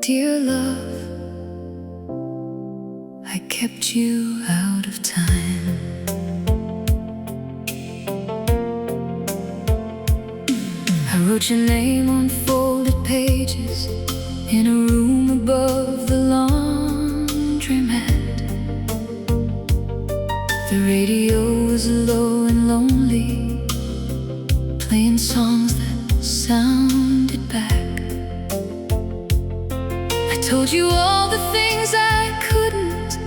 Dear love, I kept you out of time. I wrote your name on folded pages in a room above the laundromat. The radio was low and lonely, playing songs that sounded back. I told you all the things I couldn't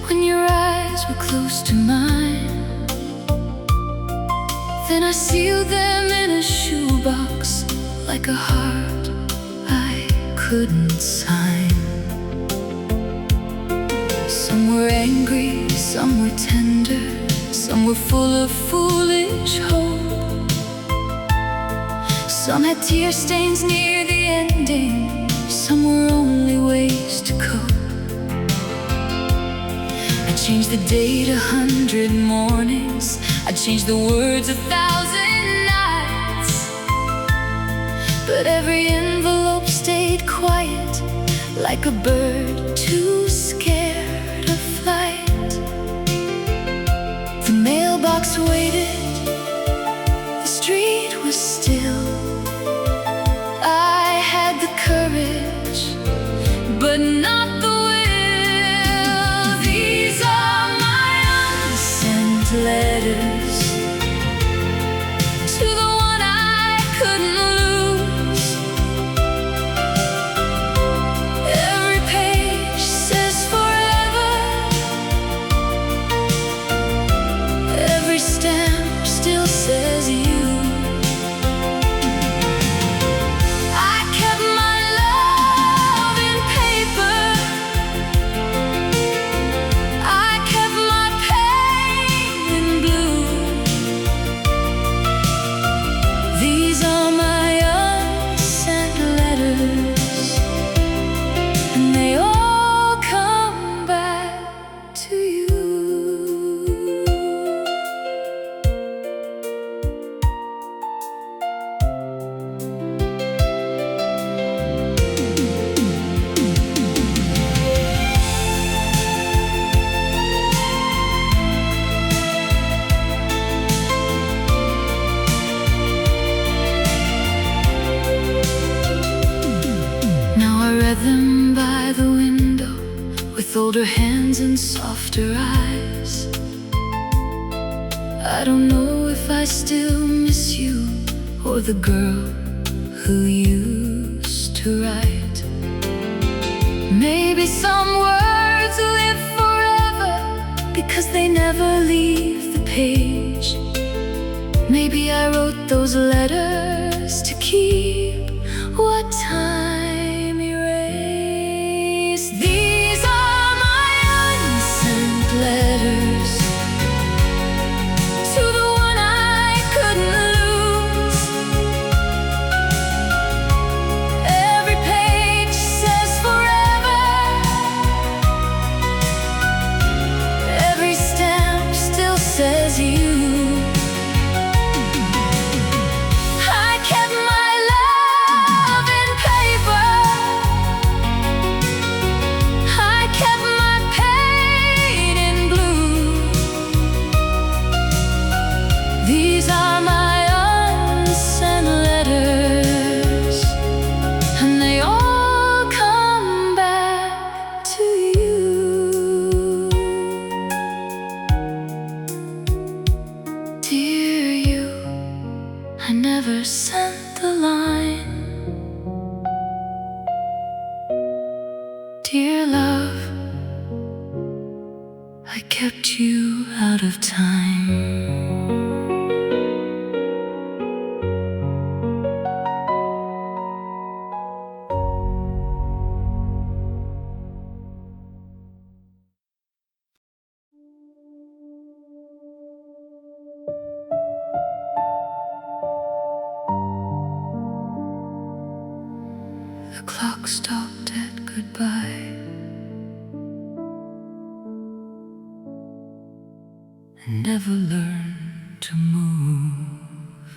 when your eyes were close to mine. Then I sealed them in a shoebox like a heart I couldn't sign. Some were angry, some were tender, some were full of foolish hope. Some had tear stains near the ending, some were only ways to cope. I changed the date 100 mornings, I changed the words 1,000 nights, but every envelope stayed quiet, like a bird too scared of flight. The mailbox waited, the street was still. I had the courage, but not the will. These are my unsent letters to the one I couldn't lose. Every page says forever, every stamp still says you. Them by the window with older hands and softer eyes. I don't know if I still miss you or the girl who used to write. Maybe some words live forever because they never leave the page. Maybe I wrote those letters to keep what time. These are my unsent letters to the one I couldn't lose. Every page says forever, every stamp still says you. These are my unsent letters, and they all come back to you. Dear you, I never sent the line. Dear love, I kept you out of time. The clock stopped at goodbye, and never learned to move.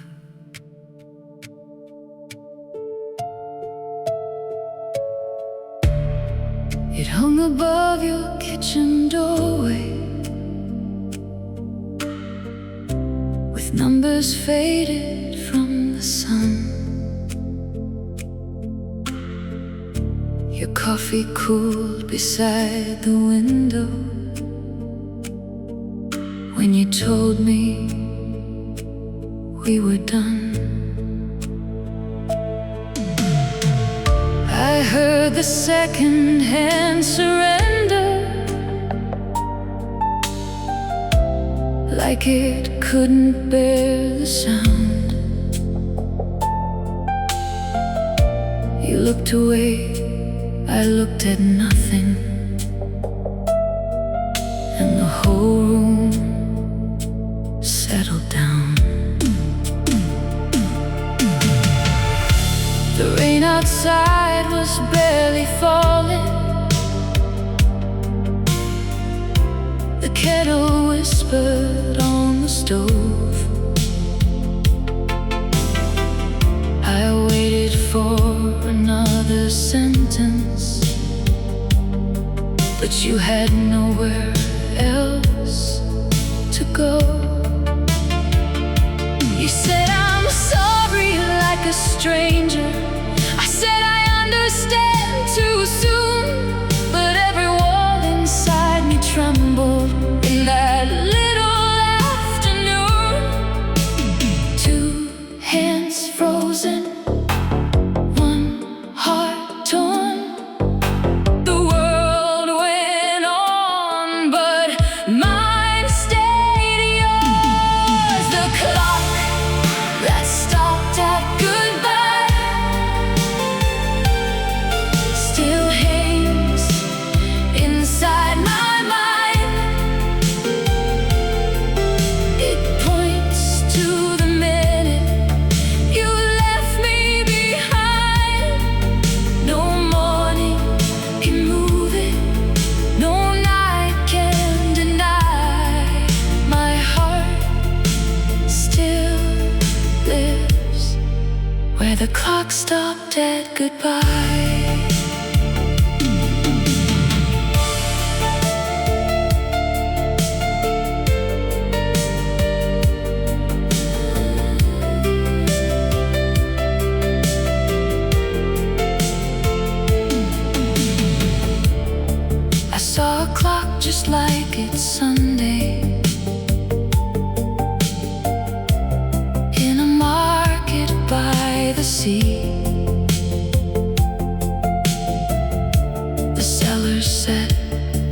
It hung above your kitchen doorway, with numbers faded from the sun. Your coffee cooled beside the window when you told me we were done. I heard the second-hand surrender, like it couldn't bear the sound. You looked away, I looked at nothing, and the whole room settled down. The rain outside was barely falling. The kettle whispered on the stove. I waited for another sentence, but you had nowhere else to go. You said, "I'm sorry," like a stranger. I said, "I understand," too soon. But every wall inside me trembled in that little afternoon. Two hands frozen, one heart torn. The world went on, but mine stayed yours. The clock that stopped at goodbye still hangs inside my mind. It points to the minute you left me behind. No morning can move it, no night can deny. My heart still lives where the clock stopped at goodbye. I saw a clock just like it's Sunday, in a market by the sea. The seller said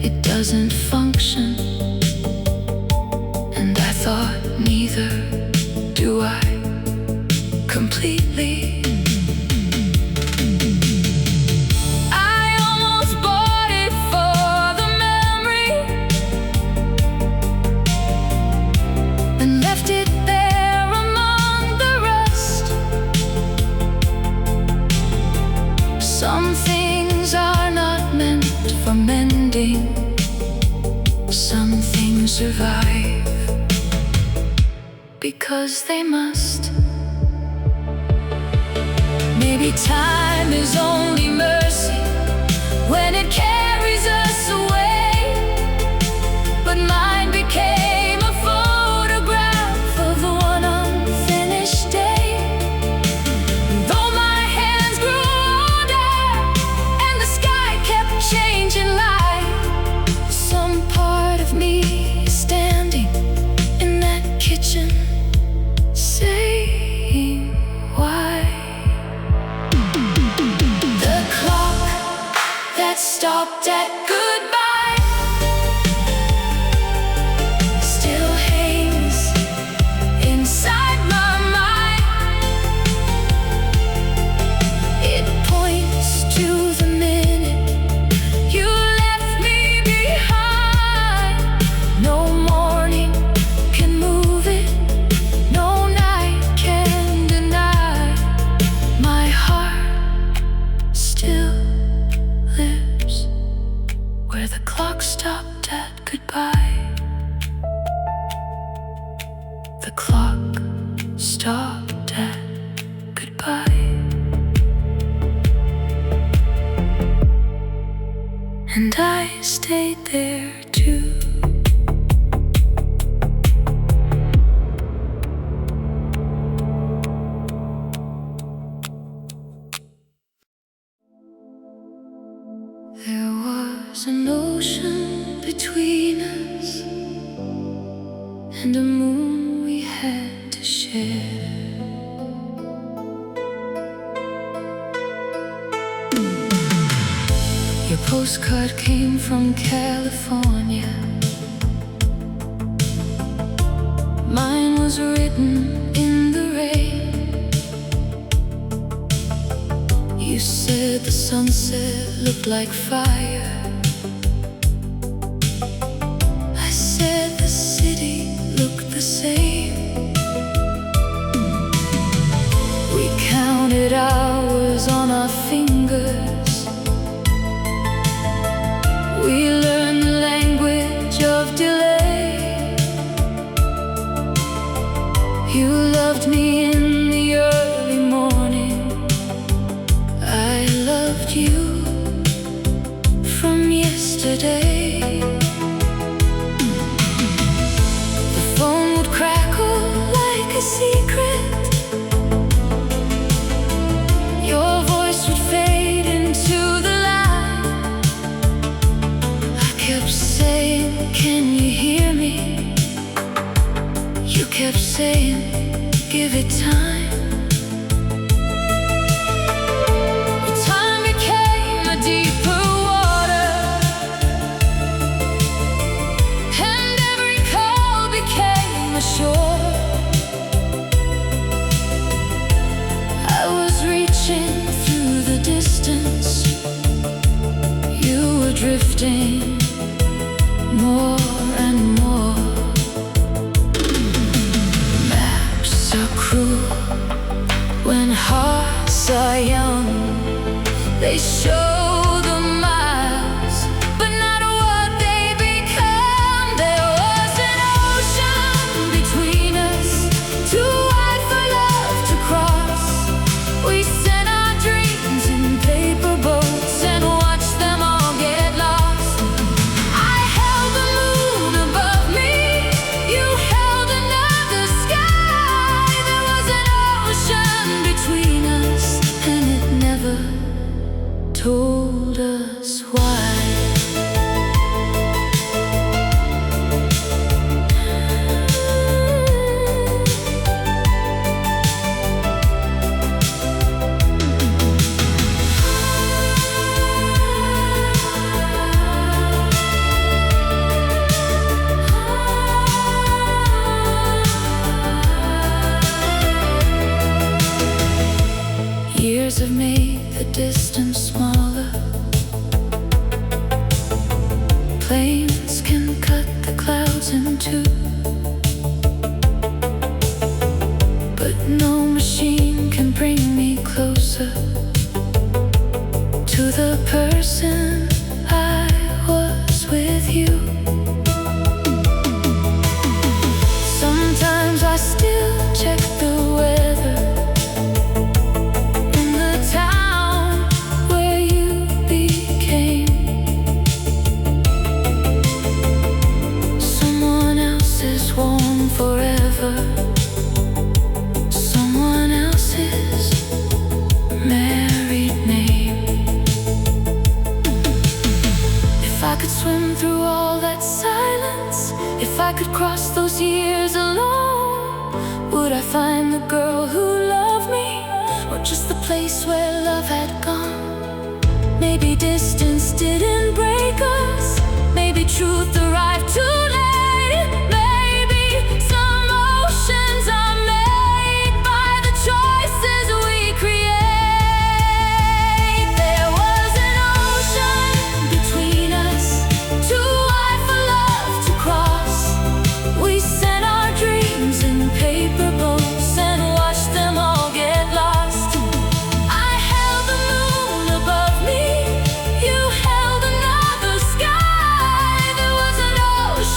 it doesn't function, and I thought, neither do I completely. I almost bought it for the memory, and left it there among the rest. Some things are not meant for mending, some things survive because they must. Maybe time is only mercy when it carries us away, but mine became a photograph of the one unfinished day. Though my hands grew older and the sky kept changing light, some part of me is standing in that kitchen saying, why? The clock that stopped at goodbye still hangs inside my mind. It points to the minute you left me behind. No morning can move it, no night can deny. My heart still lives where the clock stopped at goodbye. The clock stopped at goodbye. and I stayed there too. There was an ocean between us and a moon we had to share. Your postcard came from California. Mine was written in the rain. You said the sunset looked like fire. I said the city looked the same. We counted hours on our fingers. We learned the language of delay. You loved me in the early morning. I loved you from yesterday. The phone would crackle like a secret. Your voice would fade into the light. I kept saying, can you hear me? You kept saying, give it time. Through the distance, you were drifting more and more. Maps are cruel when hearts are young. They show the miles, but not what they become. There was an ocean between us, too wide for love to cross. We sent our dreams in paper boats and watched them all get lost. I held the moon above me, you held another sky. There was an ocean between us, and it never told us why. Years have made the distance smaller. Planes can cut the clouds in two, but no machine can bring me closer to the person I was with you. Sometimes I still check the weather in the town where you became someone else's warm forever, someone else's married name. If I could swim through all that silence, if I could cross those years alone, would I find the girl who loved me, or just the place where love had gone? Maybe distance didn't break us, maybe truth arrived too late. Maybe some oceans are made by the choices we create. There was an ocean between us, too wide for love to cross. We sent our dreams in paper boats and watched them all get lost. I held the moon above me, you held another sky. There was an ocean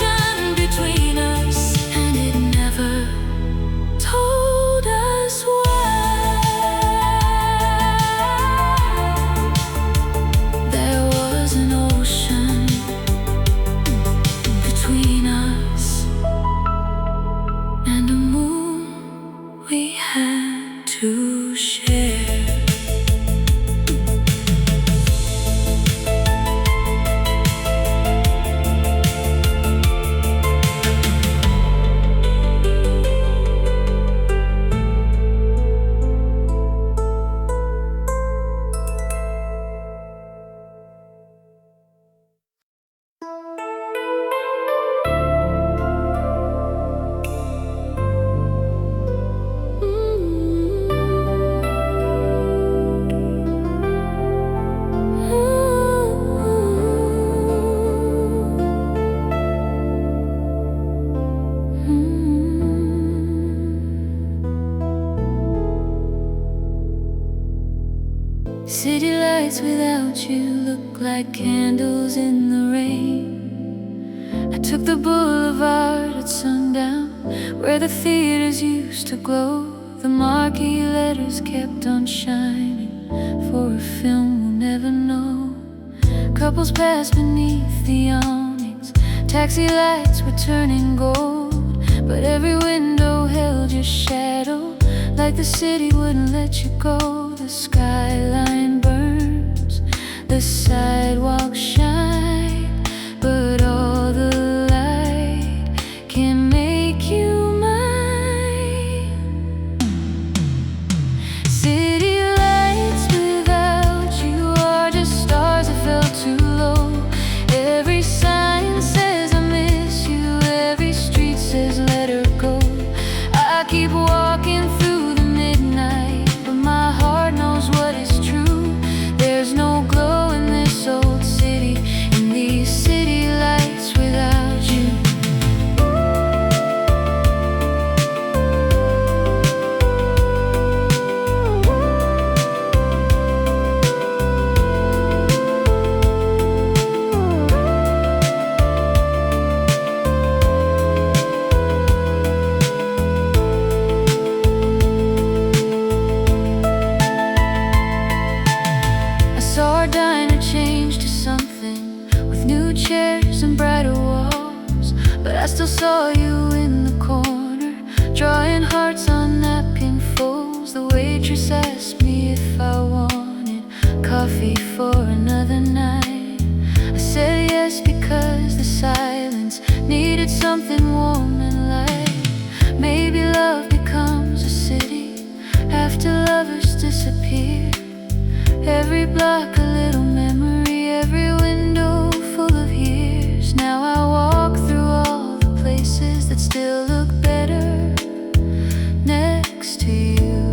lights without you look like candles in the rain. I took the boulevard at sundown, where the theaters used to glow. The marquee letters kept on shining for a film we'll never know. Couples passed beneath the awnings, taxi lights were turning gold, but every window held your shadow, like the city wouldn't let you go. The skyline burns, the sidewalks shine, but all the light can make you mine. City lights without you are just stars that fell too low. Every sign says I miss you, every street says let her go. I keep walking through the midnight, but my heart knows what is true. There's no glow in this old city, in these city lights without you. Our diner changed to something with new chairs and brighter walls, but I still saw you in the corner, drawing hearts on napkin folds. The waitress asked me if I wanted coffee for another night. I said yes, because the silence needed something warm and light. Maybe love becomes a city after lovers disappear. Every block a little memory, every window full of years. Now I walk through all the places that still look better next to you.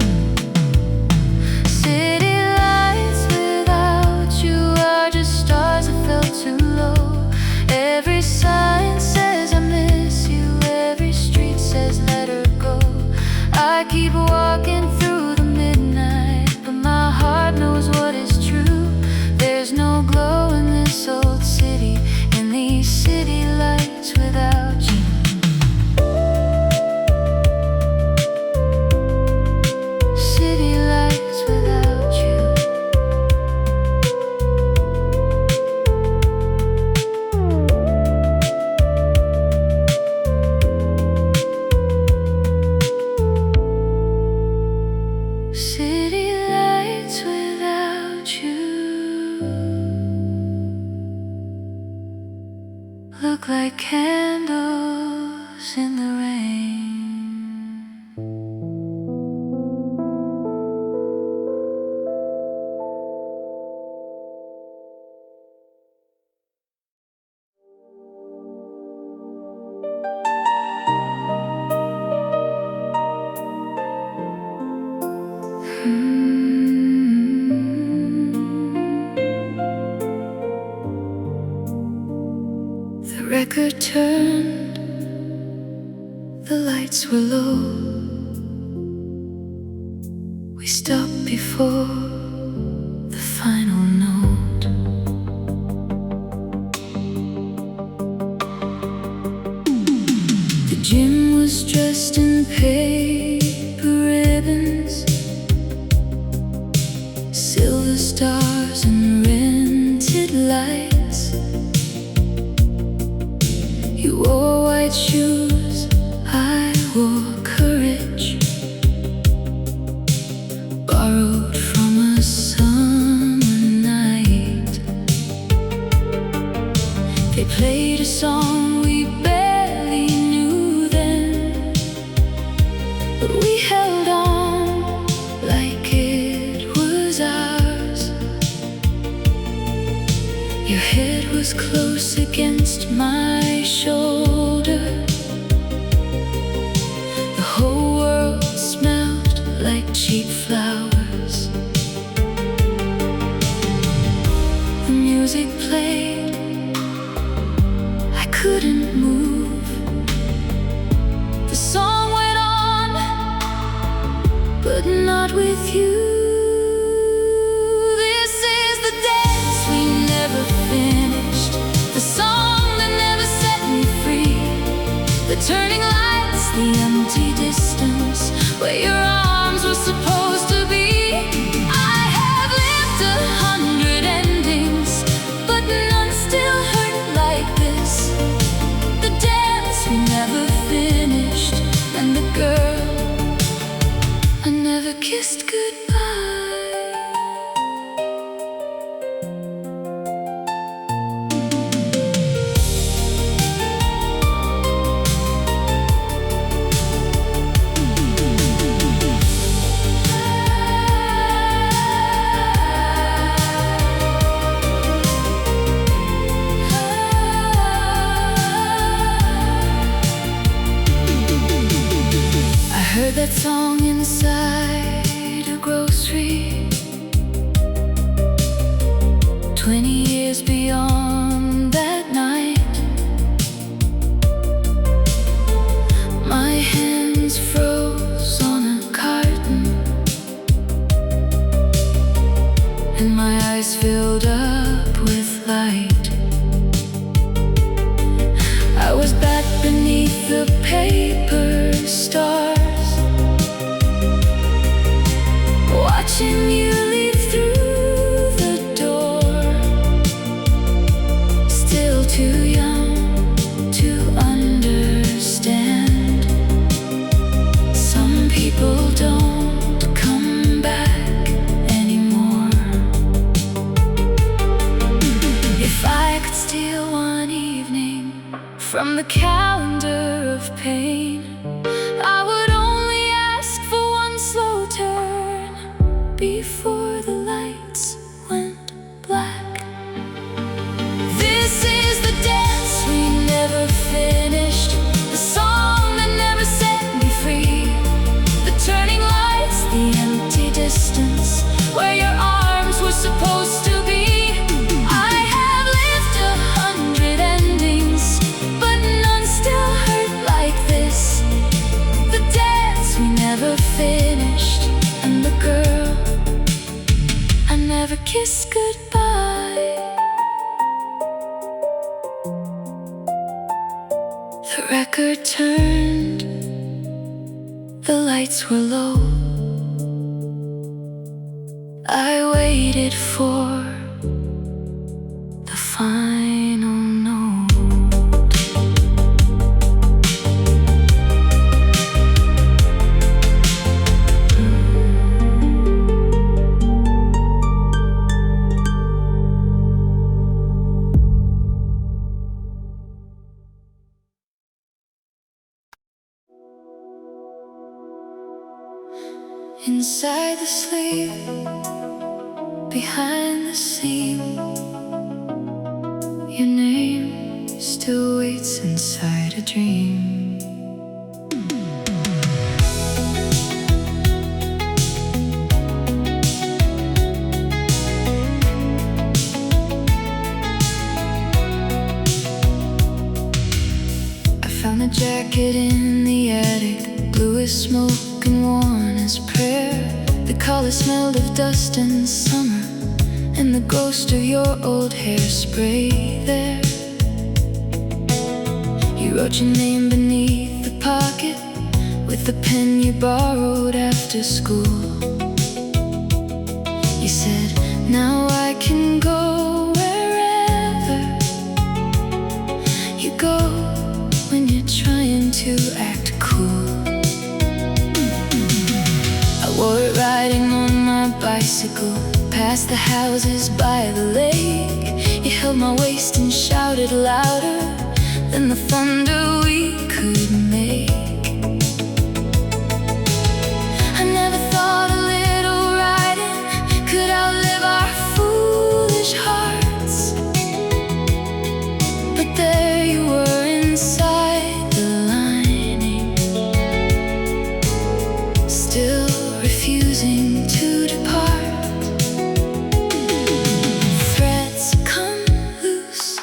City lights without you are just stars that fell too low. Every sign says I miss you, every street says let her go. I keep walking through the midnight, but my heart knows what is true. There's no glow in this old city, in these city lights without you. City lights without you. City lights without you look like candles in the rain. The record turned, the lights were low. We stopped before the final note. The gym was dressed in paper ribbons, silver stars and rented lights. You wore white shoes, I wore courage, borrowed from a summer night. They played a song we barely knew then, but we held on like it was ours. Your head was close against my shoulder. The whole world smelled like cheap flowers. The music played, I couldn't move. The song went on, but not with you. This is the 20 years beyond that night, my hands froze on a carton, and my eyes filled up with light. I was back beneath the paper stars, watching you leave through the door. Still too young to understand. Some people don't come back anymore. If I could steal one evening from the calendar of pain, I would only ask for one slow turn before the lights went black. This is the dance we never finished, the song that never set me free, the turning lights, the empty distance where your arms were supposed to be. I have lived 100 endings, but none still hurt like this. The dance we never finished, and the girl I never kissed goodbye. The record turned, the lights were low. I waited for the final note. Inside the sleeve, behind the seam, your name still waits inside a dream. I found a jacket in the attic, blue as smoke and worn as prayer. The collar smelled of dust and summer, and the ghost of your old hairspray there. You wrote your name beneath the pocket with the pen you borrowed after school. You said, now I can go wherever you go when you're trying to act cool. I wore it riding on my bicycle past the houses by the lake. You held my waist and shouted louder than the thunder we could make. I never thought a little riding could outlive our foolish hearts, but there you were inside the lining, still refusing to depart. Threads come loose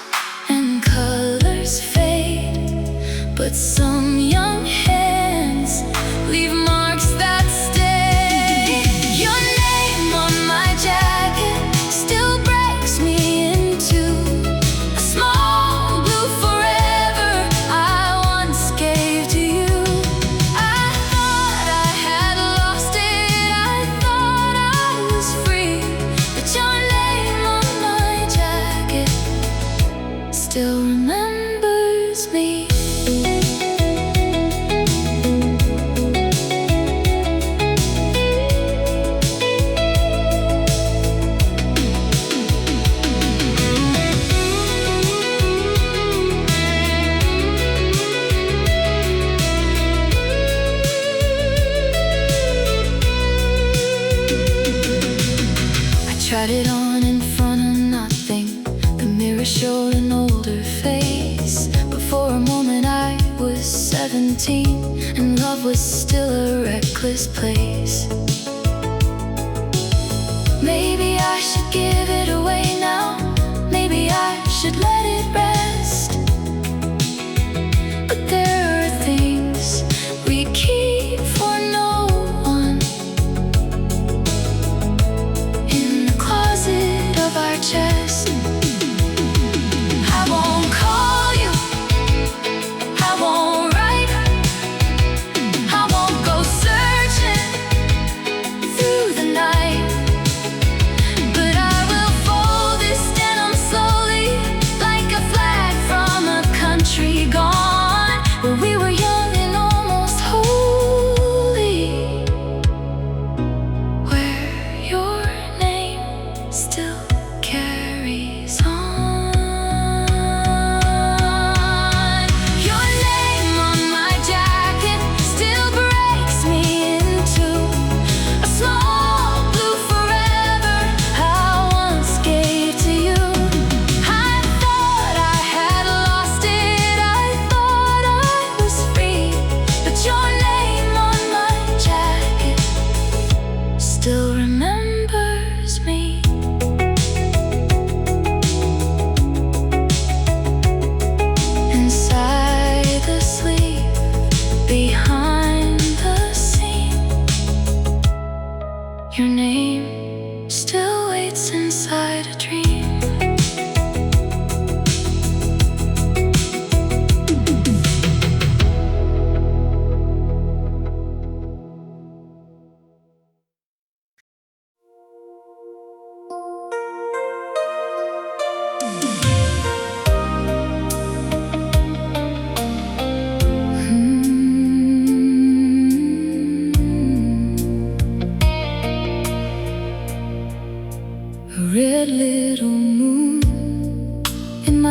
and colors fade, but some young hands leave marks that stay. Your name on my jacket still breaks me into a small blue forever I once gave to you. I thought I had lost it, I thought I was free, but your name on my jacket still remembers me. Tried it on in front of nothing. The mirror showed an older face, but for a moment I was 17, and love was still a reckless place. Maybe I should give it away now,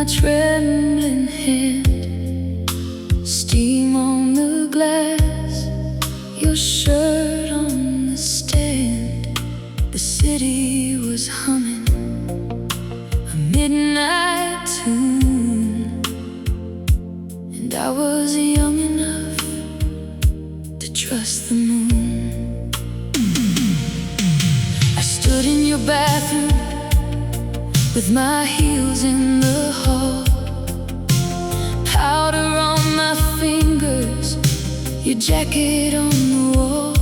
my trembling hand, steam on the glass, your shirt on the stand. The city was humming a midnight tune, and I was young enough to trust the moon. I stood in your bathroom with my heels in the hall, powder on my fingers, your jacket on the wall.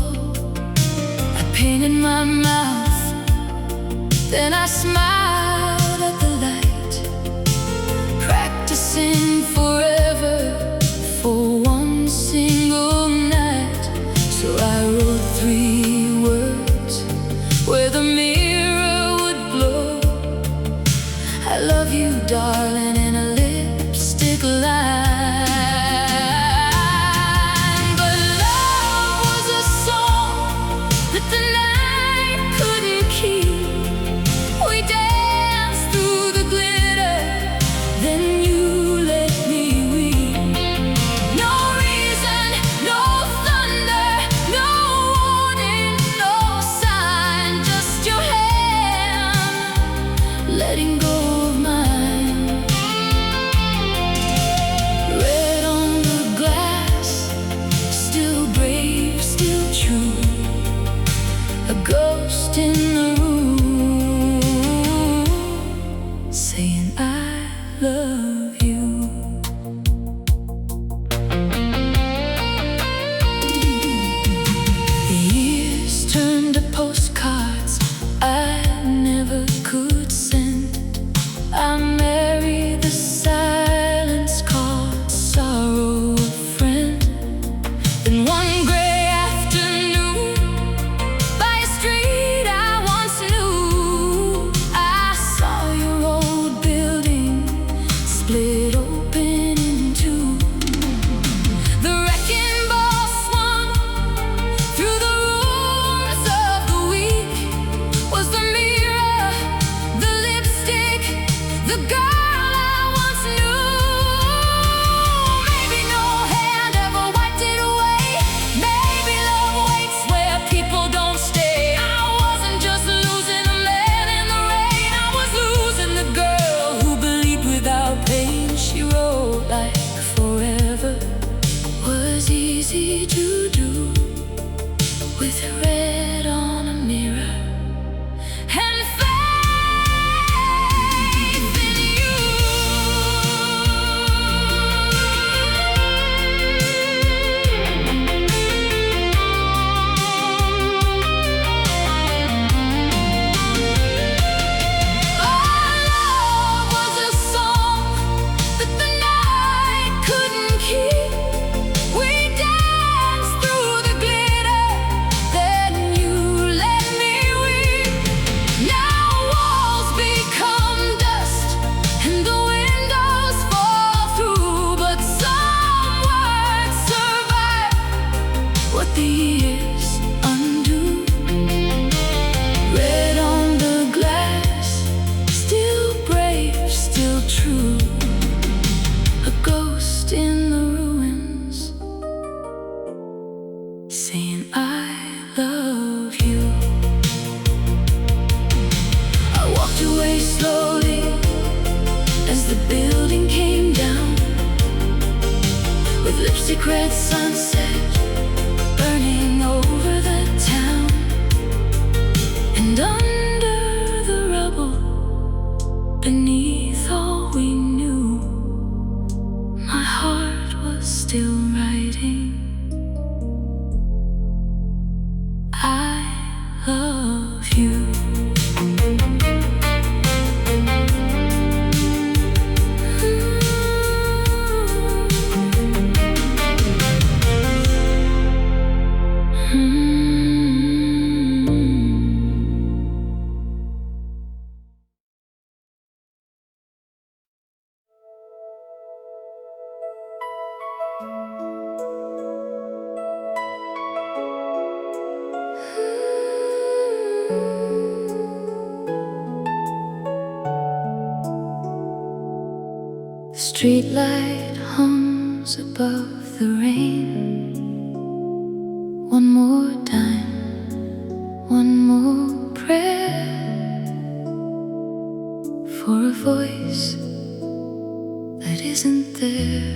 I painted my mouth, then I smiled at the light, practicing forever for one single night. So I wrote 3 words where the mirror would blow, I love you, darling, in a lipstick line. But love was a song that the night couldn't keep. We danced through the glitter, then you let me weep. No reason, no thunder, no warning, no sign, just your hand letting go. A ghost in the room, saying I love you. The years turned to postcards I never could send. I married the silence called sorrow, a friend. Then one gray split open in two. The wrecking ball swung through the rooms of the week. Was the mirror, the lipstick, the girl I once knew? Maybe no hand ever wiped it away. Maybe love waits where people don't stay. I wasn't just losing a man in the rain, I was losing the girl who believed without pain. She wrote like forever was easy to do, with red on a mirror and faith in you. Our love was a song that the night couldn't keep. We danced through the glitter, then you let me weep. Now walls become dust and the windows fall through, but some words survive what the years undo. Red on the glass, still brave, still true. A ghost in the ruins, saying I love you. I walked away slowly as the building came down, with lipstick red sunset burning over the town. And under the rubble, beneath all we knew, my heart was still writing I love you. streetlight hums above the rain. One more time, one more prayer for a voice that isn't there.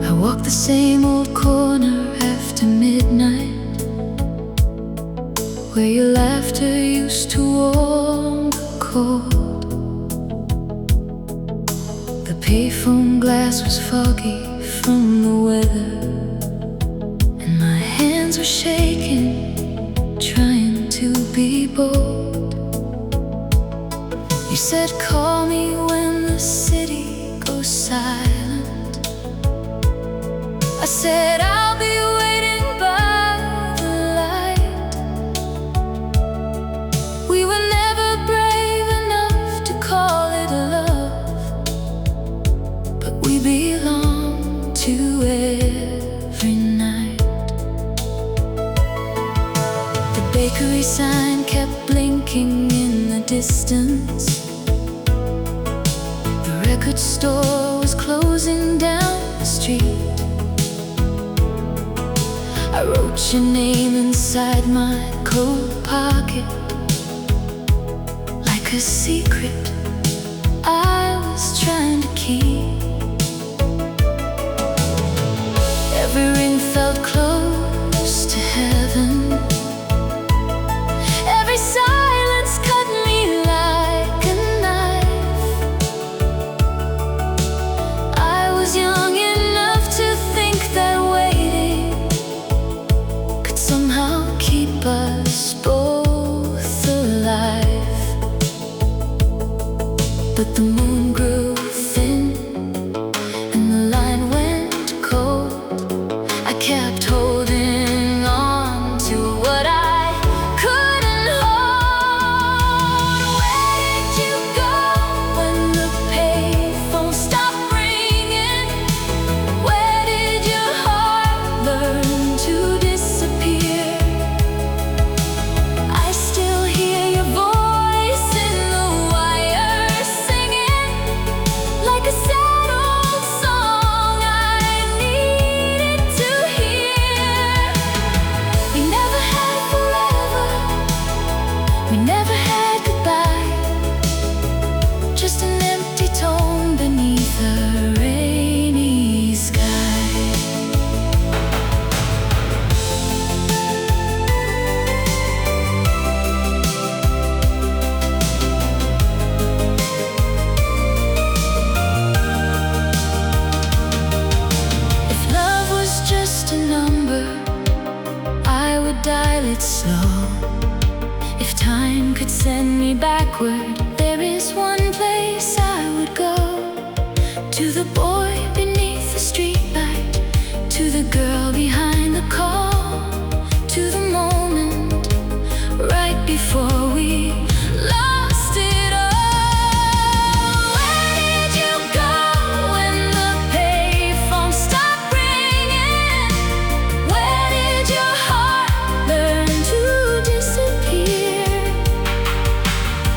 I walk the same old corner after midnight, where your laughter used to warm the cold. The payphone glass was foggy from the weather, and my hands were shaking, trying to be bold. You said, call me when the city goes silent. I said, I'll be waiting by the light. We were never brave enough to call it love, but we belong to every night. The bakery sign kept blinking in the distance. The record store was closing down the street. I wrote your name inside my coat pocket, like a secret I was trying to keep. Every ring felt close to heaven. Every silence cut me like a knife. I was young enough to think that waiting could somehow keep us both alive. But the moon grew thin and the line went cold. I kept holding on to what I couldn't hold. Where did you go when the payphone stopped ringing? Where did your heart learn to disappear? I still hear your voice in the wire singing, like a sad old song I needed to hear. We never had forever, we never had goodbye, just an empty tone beneath a rainy sky. If love was just a number, I would dial it slow. If time could send me backward, there is one place I would go. To the boy beneath the streetlight, to the girl behind the call, to the moment right before we lost it all. Where did you go when the payphone stopped ringing? Where did your heart learn to disappear?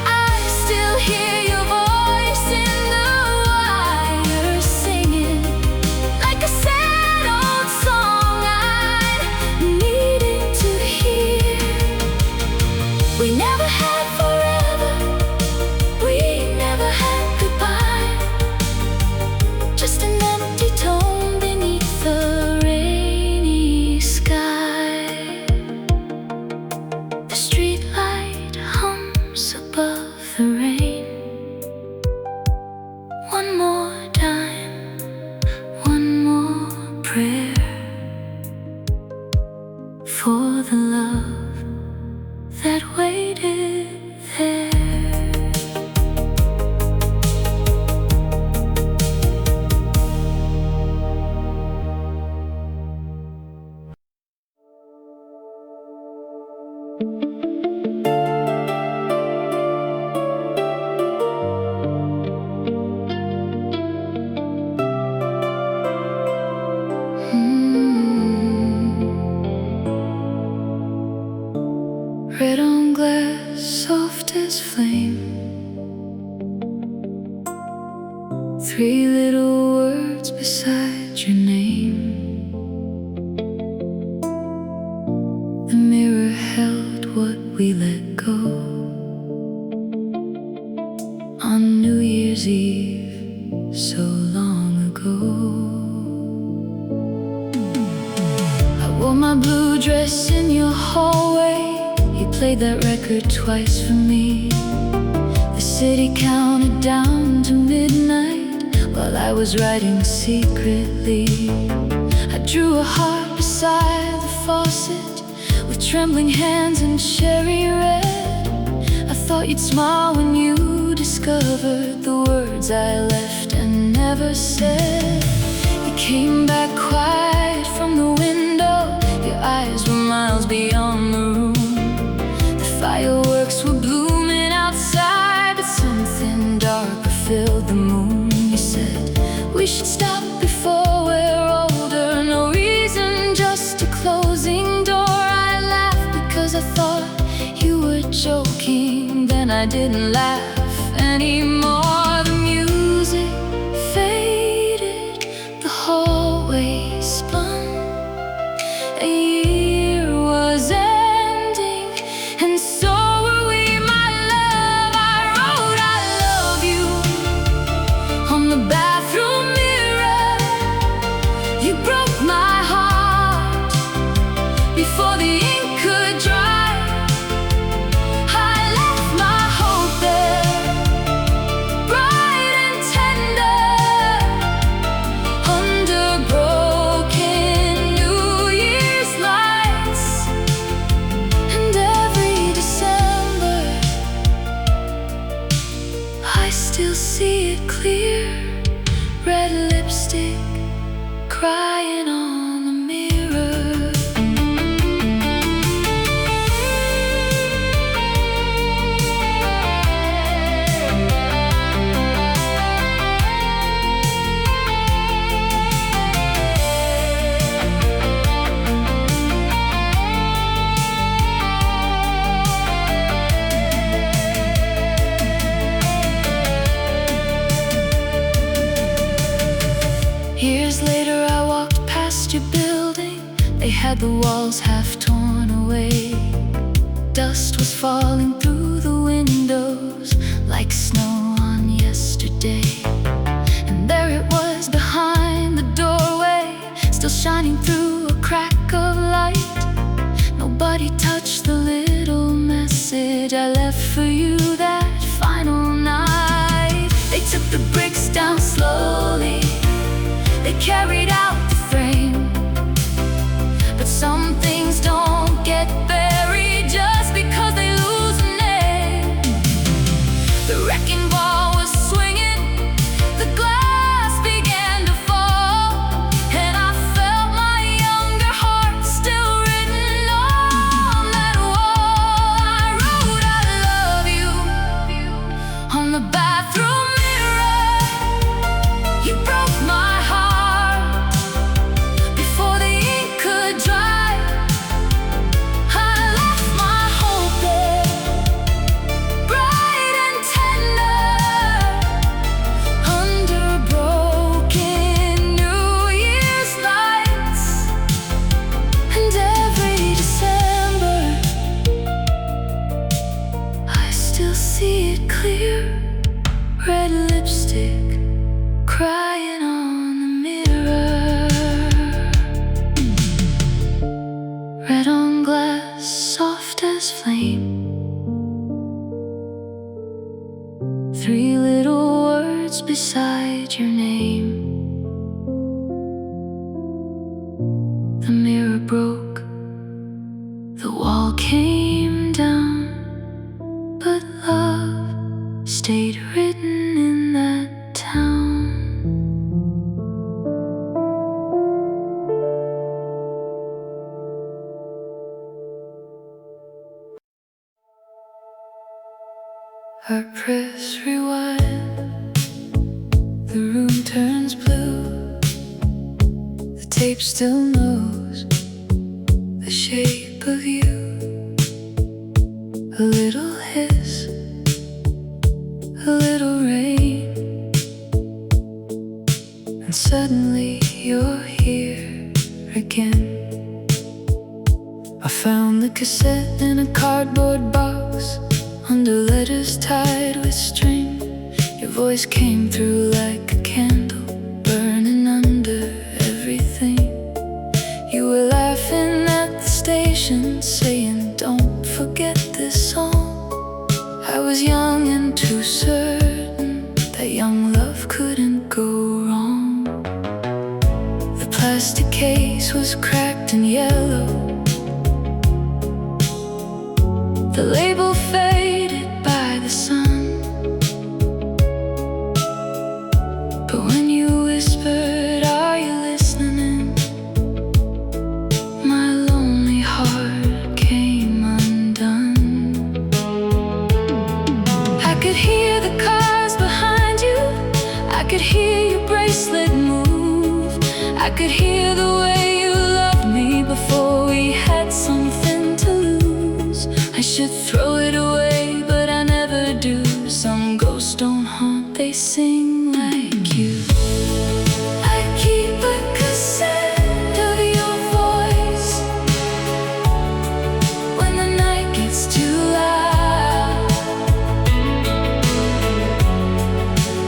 I still hear your voice in the wire singing, like a sad old song I needed to hear. We never had forever, we never had goodbye, just an empty tone beneath the rainy sky. The streetlight hums above the rain. One more time, one more prayer for the love that waited there. Three little words beside your name. The mirror held what we let go on New Year's Eve so long ago. I wore my blue dress in your hallway. You played that record twice for me. The city counted down to midnight while I was writing secretly. I drew a heart beside the faucet with trembling hands and cherry red. I thought you'd smile when you discovered the words I left and never said. You came back quiet from the window. Your eyes were miles beyond the room. The fireworks were blooming outside, but something darker filled the moon. You said, we should stop before we're older. No reason, just a closing door. I laughed because I thought you were joking. Then I didn't laugh anymore. The music faded, the hallway spun. A year was ending, and so were we, my love. I wrote I love you on the bathroom mirror. You broke my heart before the ink could dry. I left my hope there, bright and tender, under broken New Year's lights. And every December I still see it clear. Red lipstick crying on the mirror. Years later I walked past your building. They had the walls half torn away. Dust was falling through the windows like snow on yesterday. And there it was behind the doorway, still shining through a crack of light. Nobody touched the little message I left for you that final night. They took the bricks down slowly. They carried out the frame. But some things don't get buried just because they lose a name. The wrecking ball was swinging, the glass began to fall, and I felt my younger heart still written on that wall. I wrote I love you on the bathroom mirror. You broke my heart before the ink could dry. I left my hope there, bright and tender, under broken New Year's lights. And every December I still see it clear. Red lipstick crying on the mirror. Red on glass, soft as flame. Three little words beside your name. The mirror broke, the wall came down, but love stayed written in that town. I press rewind, the room turns blue. The tape still knows the shape of you. A little hiss, a little rain, suddenly you're here again. I found the cassette in a cardboard box, under letters tied with string. Your voice came through like a candle, burning under everything. You were laughing at the station, saying, "Don't forget this song." I was young and too certain that young love couldn't go wrong. The plastic case was cracked and yellow, the label faded by the sun. But when you whispered, "Are you listening?" my lonely heart came undone. I could hear the cars behind you, I could hear your bracelet move, I could hear the way you loved me before we had something to lose. I should throw it away, but I never do. Some ghosts don't haunt, they sing like you. I keep a cassette of your voice when the night gets too loud,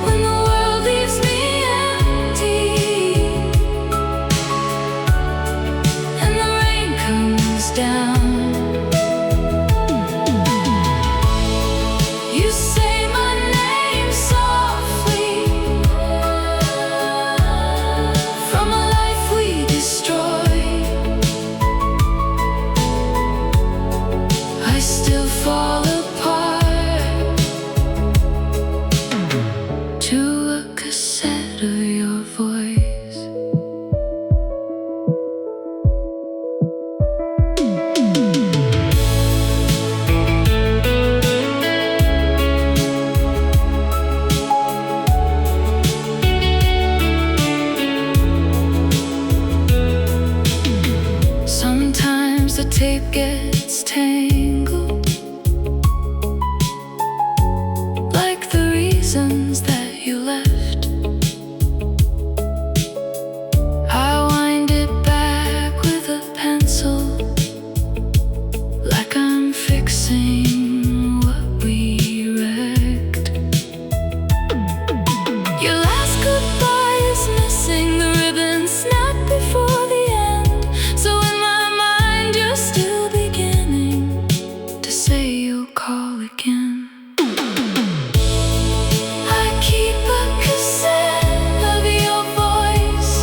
when the world leaves me empty and the rain comes down. You say my name softly from a life we destroyed. I still fall apart to a cassette of your voice. Sometimes the tape gets tangled, like the reasons that you left. I wind it back with a pencil, like I'm fixing what we wrecked. Your last goodbye is missing, the ribbon snapped before the end. So in my mind you're still beginning to say you'll call again. I keep a cassette of your voice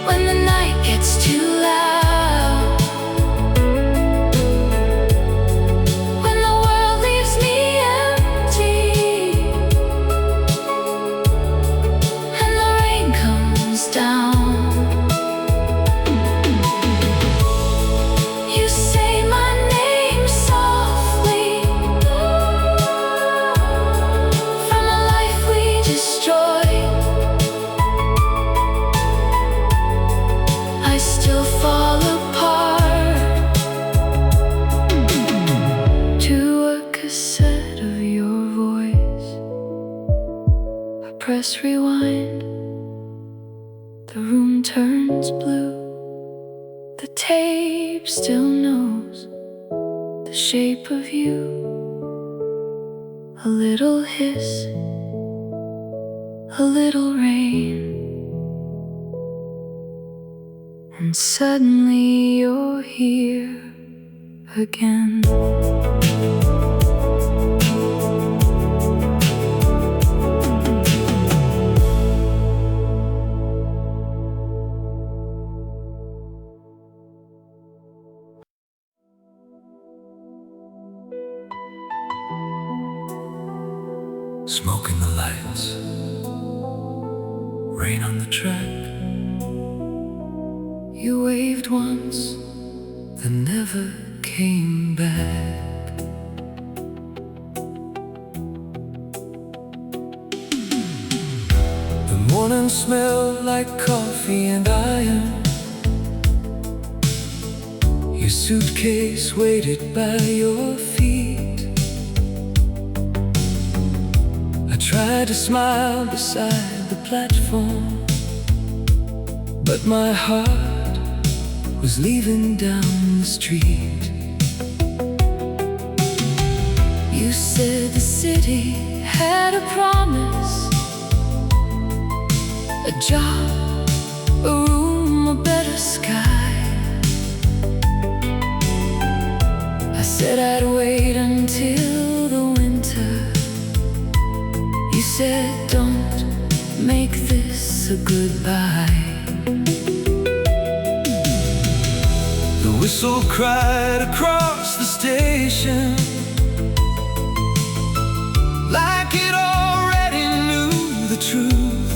when the night gets too loud, when the world leaves me empty and the rain comes down. You say my name softly from a life we destroyed. I still fall apart to a cassette of your voice. I press rewind, the room turns blue. The tape still knows the shape of you. A little hiss, a little rain, and suddenly you're here again. Smoke in the lights, rain on the track. You waved once, then never came back. The morning smelled like coffee and iron. Your suitcase waited by your feet. I tried tried to smile beside the platform, but my heart was leaving down the street. You said the city had a promise, a job, a room, a better sky. I said I'd wait until the winter. You said don't make this a goodbye. The whistle cried across the station, like it already knew the truth.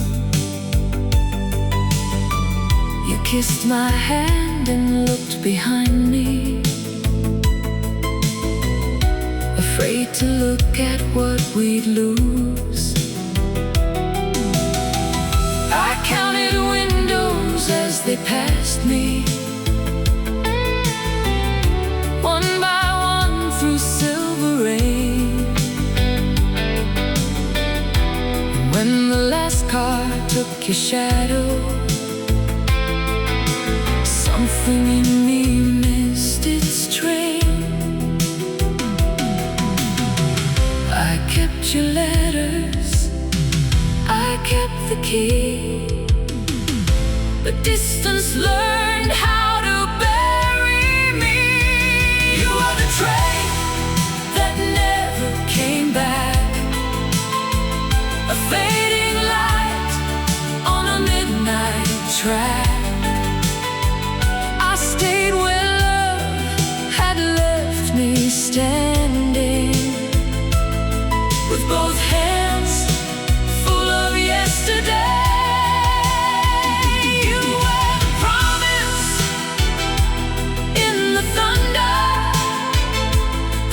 You kissed my hand and looked behind me, afraid to look at what we'd lose. I counted windows as they passed me, one by one through silver rain. When the last car took your shadow, something in me missed its train. I kept your letters, I kept the key, but distance learned how to bury me. You are the train that never came back, a fading light on a midnight track. I stayed where love had left me standing, with both hands full of yesterday. You were the promise in the thunder,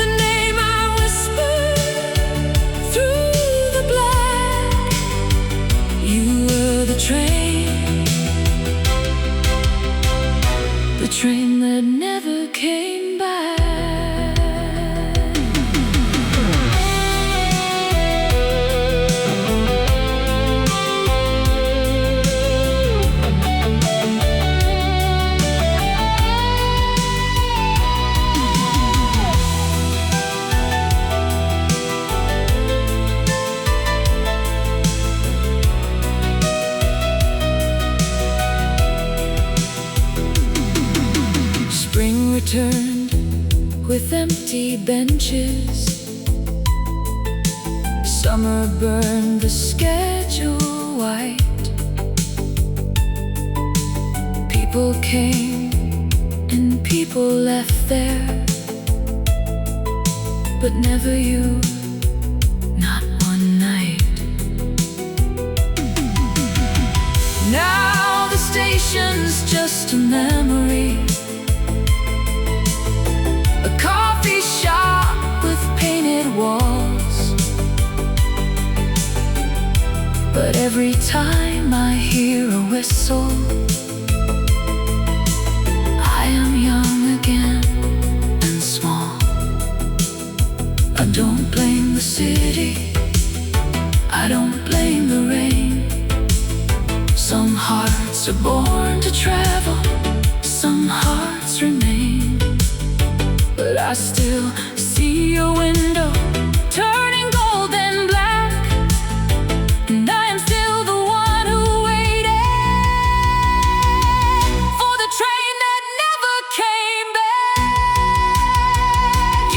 the name I whispered through the black. You were the train that never came back. Spring returned with empty benches. Summer burned the schedule white. People came and people left there, but never you, not one night. Now the station's just a memory, a coffee shop with painted walls. But every time I hear a whistle, I am young again and small. I don't blame the city, I don't blame the rain. Some hearts are born to travel, some hearts remain. But I still see your window turning gold and black, and I am still the one who waited for the train that never came back.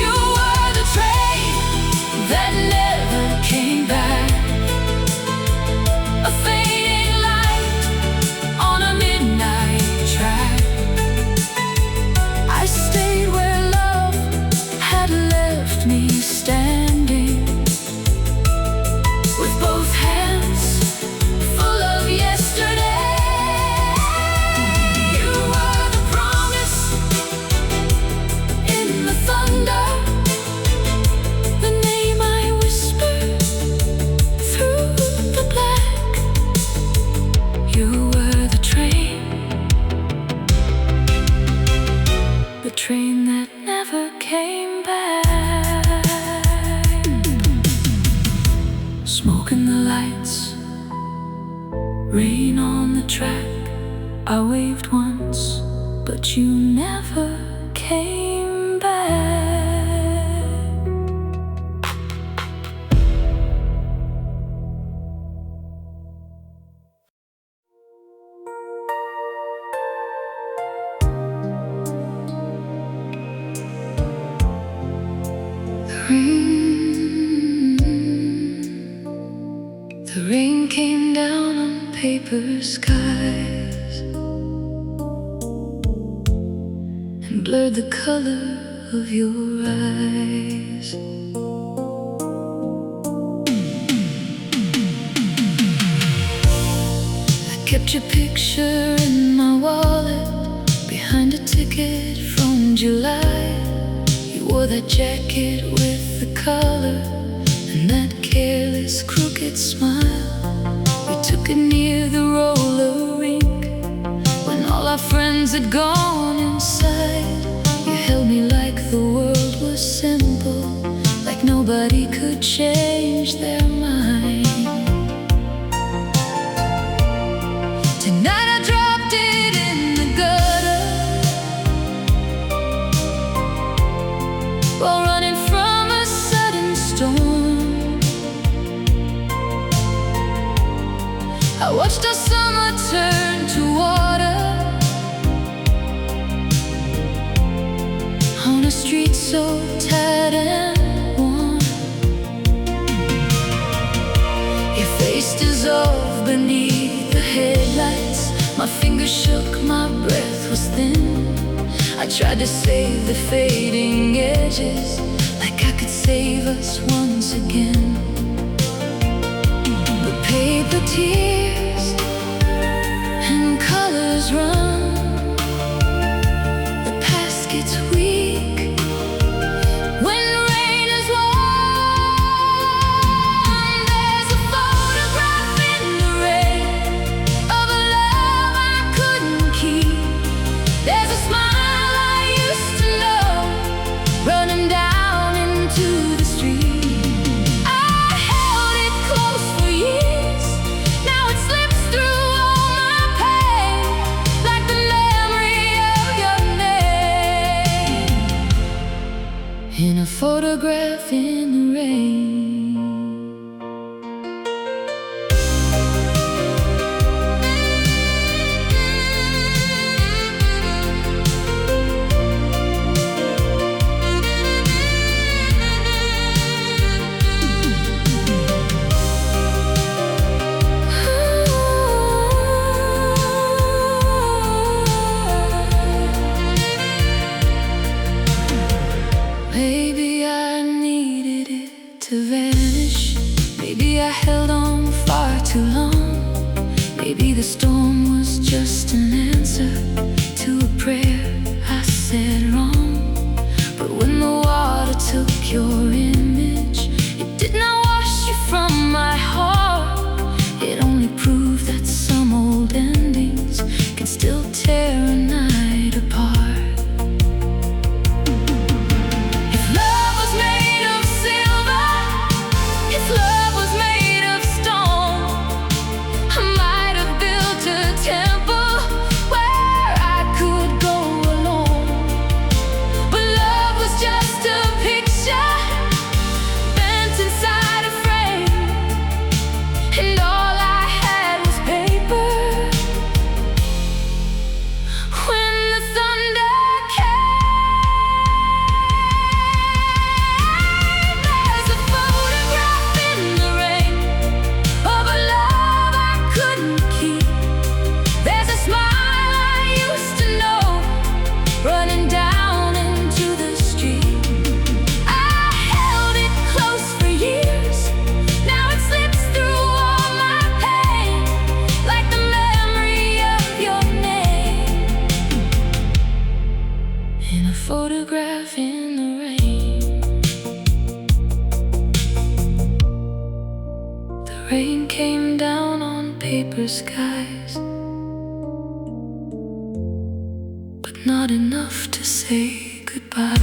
You were the train that never came back, a fading light on a midnight track. I stayed where love had left me standing. Smoke in the lights, rain on the track. I waved once, but you never came back. The rain came down on paper skies and blurred the color of your eyes. I kept your picture in my wallet behind a ticket from July. You wore that jacket with the collar and that careless crooked smile. We took it near the roller rink when all our friends had gone inside. You held me like the world was simple, like nobody could change their mind. Tonight I dropped it in the gutter while running from a sudden storm. I watched our summer turn to water on a street so tired and warm. Your face dissolved beneath the headlights. My fingers shook, my breath was thin. I tried to save the fading edges, like I could save us once again. The paper tears and colors run. The past gets weak when rain is warm. There's a photograph in the rain of a love I couldn't keep. There's a smile I used to know running down into the street. I held it close for years. Now it slips through all my pain, like the memory of your name in a photograph in the rain. Maybe I needed it to vanish. Maybe I held on far too long. Maybe the storm was just an answer to a prayer I said wrong. But when the water took your image, it did not wash you from my heart. It only proved that some old endings can still tear a night apart. If love was made of silver, if love was made of stone, I might have built a temple where I could go alone. But love was just a picture bent inside a frame, and all I had was paper. When the thunder came, there's a photograph in the rain of a love I couldn't keep. There's a smile I used to know running down into the street. I held it close for years. Now it slips through all my pain, like the memory of your name in a photograph in the rain. The rain came down on paper skies, but not enough to say goodbye.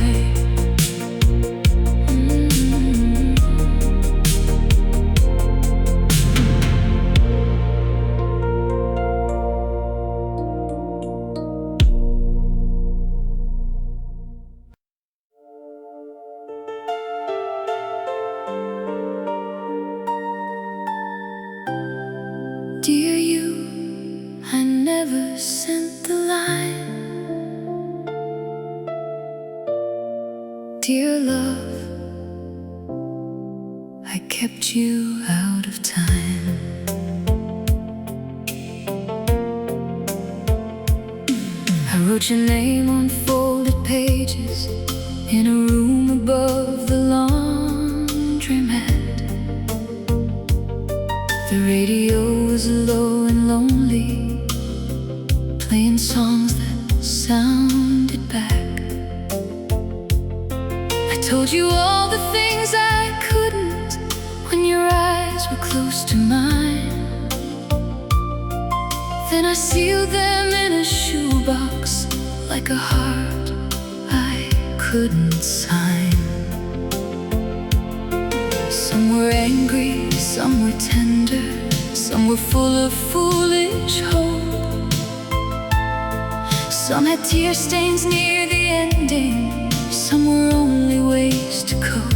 Dear love, I kept you out of time. I wrote your name on folded pages in a room above the laundromat. The radio was low and lonely, playing songs that sounded back. I told you all the things I couldn't when your eyes were close to mine. Then I sealed them in a shoebox like a heart I couldn't sign. Some were angry, some were tender, some were full of foolish hope. Some had tear stains near the ending, some were only ways to cope.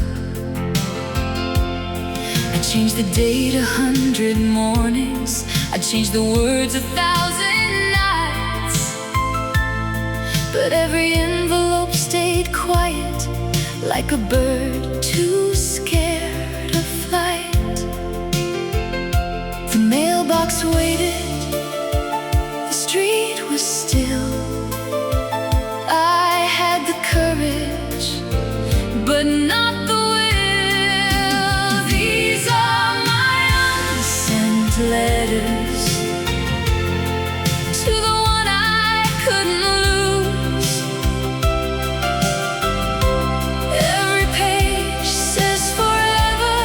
I changed the date 100 mornings, I changed the words 1,000 nights, but every envelope stayed quiet, like a bird too scared of flight. The mailbox waited, the street was still. I had the courage, but not the will. These are my unsent letters to the one I couldn't lose. Every page says forever,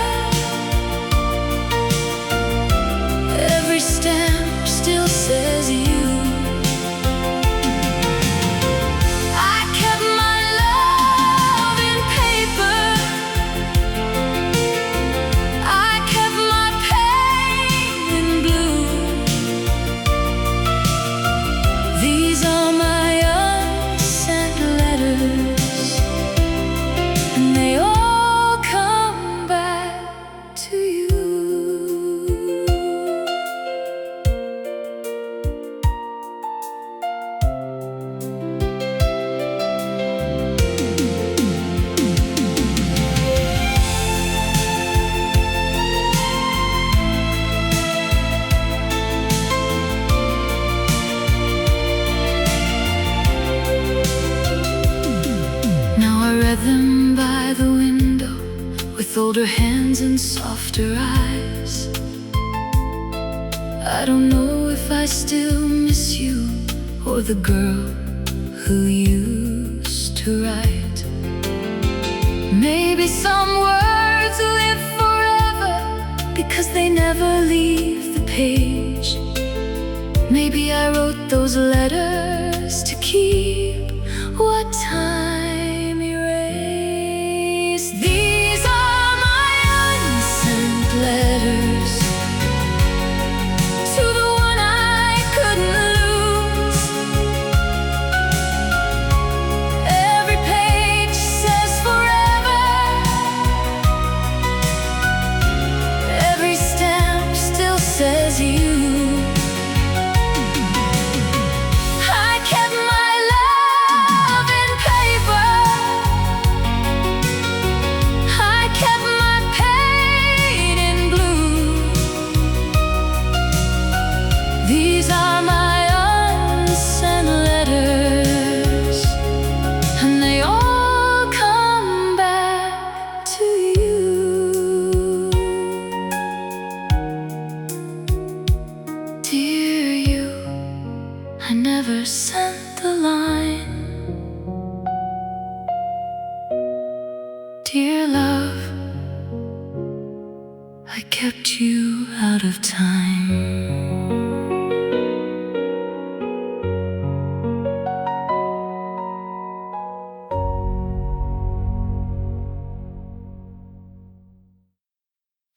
every stamp still says you. Read them by the window with older hands and softer eyes. I don't know if I still miss you or the girl who used to write. Maybe some words live forever because they never leave the page. Maybe I wrote those letters to keep what time erased. These are my unsent letters to the one I couldn't lose. Every page says forever, every stamp still says you. These are my unsent letters, and they all come back to you. Dear you, I never sent the line. Dear love, I kept you out of time.